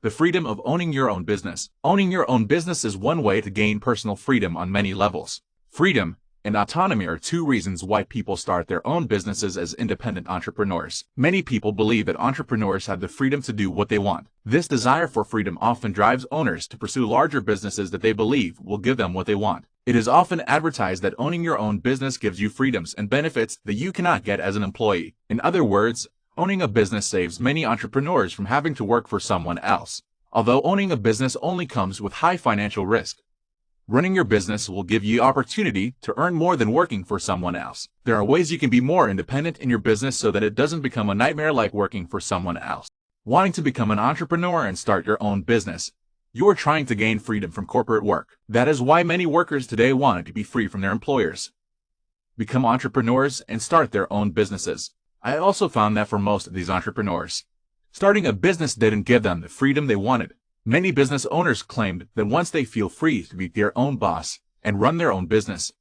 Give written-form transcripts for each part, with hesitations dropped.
The freedom of owning your own business. Owning your own business is one way to gain personal freedom on many levels. Freedom and autonomy are two reasons why people start their own businesses as independent entrepreneurs. Many people believe that entrepreneurs have the freedom to do what they want. This desire for freedom often drives owners to pursue larger businesses that they believe will give them what they want. It is often advertised that owning your own business gives you freedoms and benefits that you cannot get as an employee. In other words, owning a business saves many entrepreneurs from having to work for someone else. Although owning a business only comes with high financial risk, running your business will give you opportunity to earn more than working for someone else. There are ways you can be more independent in your business so that it doesn't become a nightmare like working for someone else. Wanting to become an entrepreneur and start your own business. You are trying to gain freedom from corporate work. That is why many workers today want to be free from their employers, become entrepreneurs, and start their own businesses. I also found that for most of these entrepreneurs, starting a business didn't give them the freedom they wanted. Many business owners claimed that once they feel free to be their own boss and run their own business,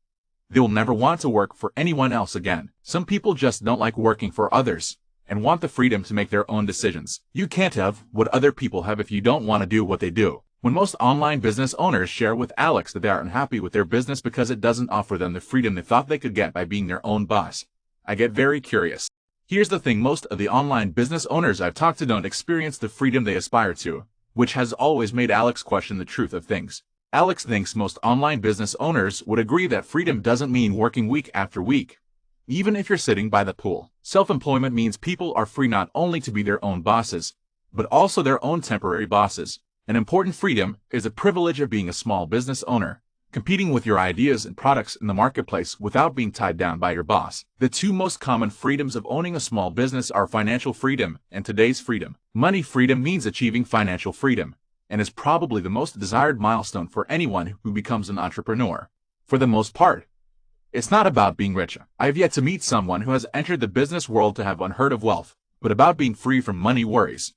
they will never want to work for anyone else again. Some people just don't like working for others and want the freedom to make their own decisions. You can't have what other people have if you don't want to do what they do. When most online business owners share with Alex that they are unhappy with their business because it doesn't offer them the freedom they thought they could get by being their own boss, I get very curious. Here's the thing, most of the online business owners I've talked to don't experience the freedom they aspire to, which has always made Alex question the truth of things. Alex thinks most online business owners would agree that freedom doesn't mean working week after week, even if you're sitting by the pool. Self-employment means people are free not only to be their own bosses, but also their own temporary bosses. An important freedom is the privilege of being a small business owner, competing with your ideas and products in the marketplace without being tied down by your boss. The two most common freedoms of owning a small business are financial freedom and today's freedom. Money freedom means achieving financial freedom, and is probably the most desired milestone for anyone who becomes an entrepreneur. For the most part, it's not about being rich. I have yet to meet someone who has entered the business world to have unheard of wealth, but about being free from money worries.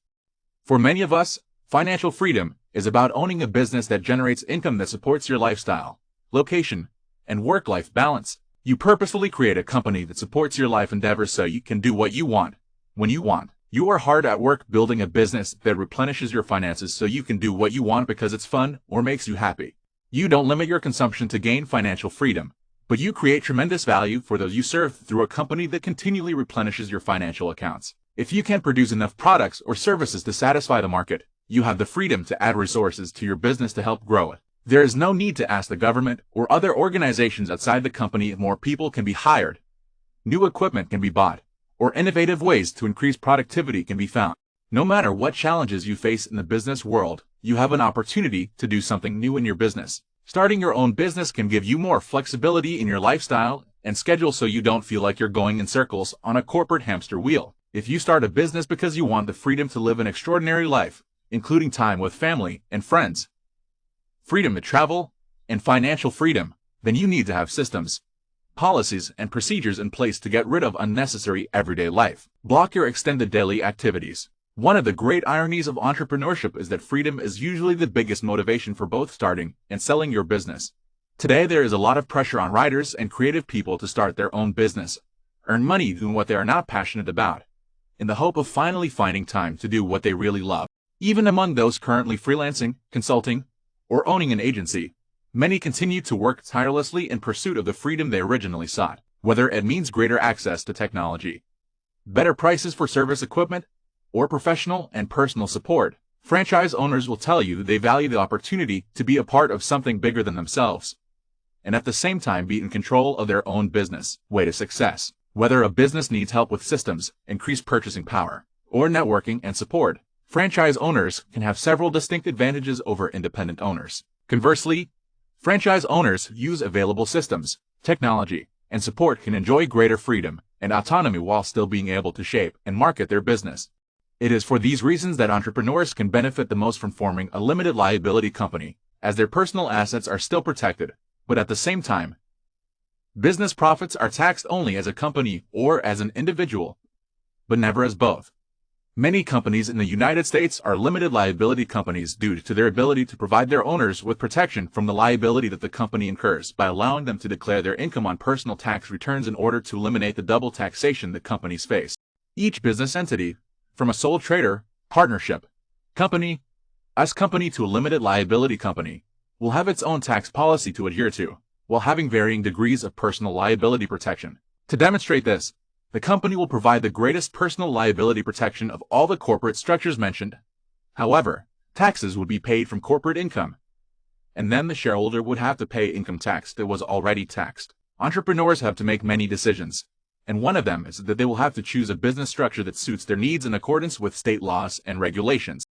For many of us, financial freedom is about owning a business that generates income that supports your lifestyle, location, and work-life balance. You purposefully create a company that supports your life endeavors so you can do what you want, when you want. You are hard at work building a business that replenishes your finances so you can do what you want because it's fun or makes you happy. You don't limit your consumption to gain financial freedom, but you create tremendous value for those you serve through a company that continually replenishes your financial accounts. If you can't produce enough products or services to satisfy the market, you have the freedom to add resources to your business to help grow it. There is no need to ask the government or other organizations outside the company if more people can be hired, new equipment can be bought, or innovative ways to increase productivity can be found. No matter what challenges you face in the business world, you have an opportunity to do something new in your business. Starting your own business can give you more flexibility in your lifestyle and schedule so you don't feel like you're going in circles on a corporate hamster wheel. If you start a business because you want the freedom to live an extraordinary life, including time with family and friends, freedom to travel, and financial freedom, then you need to have systems, policies, and procedures in place to get rid of unnecessary everyday life. Block your extended daily activities. One of the great ironies of entrepreneurship is that freedom is usually the biggest motivation for both starting and selling your business. Today there is a lot of pressure on writers and creative people to start their own business, earn money doing what they are not passionate about, in the hope of finally finding time to do what they really love. Even among those currently freelancing, consulting, or owning an agency, many continue to work tirelessly in pursuit of the freedom they originally sought. Whether it means greater access to technology, better prices for service equipment, or professional and personal support, franchise owners will tell you that they value the opportunity to be a part of something bigger than themselves, and at the same time be in control of their own business. Way to success. Whether a business needs help with systems, increased purchasing power, or networking and support, franchise owners can have several distinct advantages over independent owners. Conversely, franchise owners use available systems, technology, and support can enjoy greater freedom and autonomy while still being able to shape and market their business. It is for these reasons that entrepreneurs can benefit the most from forming a limited liability company, as their personal assets are still protected, but at the same time, business profits are taxed only as a company or as an individual, but never as both. Many companies in the United States are limited liability companies due to their ability to provide their owners with protection from the liability that the company incurs by allowing them to declare their income on personal tax returns in order to eliminate the double taxation that companies face. Each business entity, from a sole trader, partnership, company, S company to a limited liability company will have its own tax policy to adhere to, while having varying degrees of personal liability protection. To demonstrate this, the company will provide the greatest personal liability protection of all the corporate structures mentioned. However, taxes would be paid from corporate income, and then the shareholder would have to pay income tax that was already taxed. Entrepreneurs have to make many decisions, and one of them is that they will have to choose a business structure that suits their needs in accordance with state laws and regulations.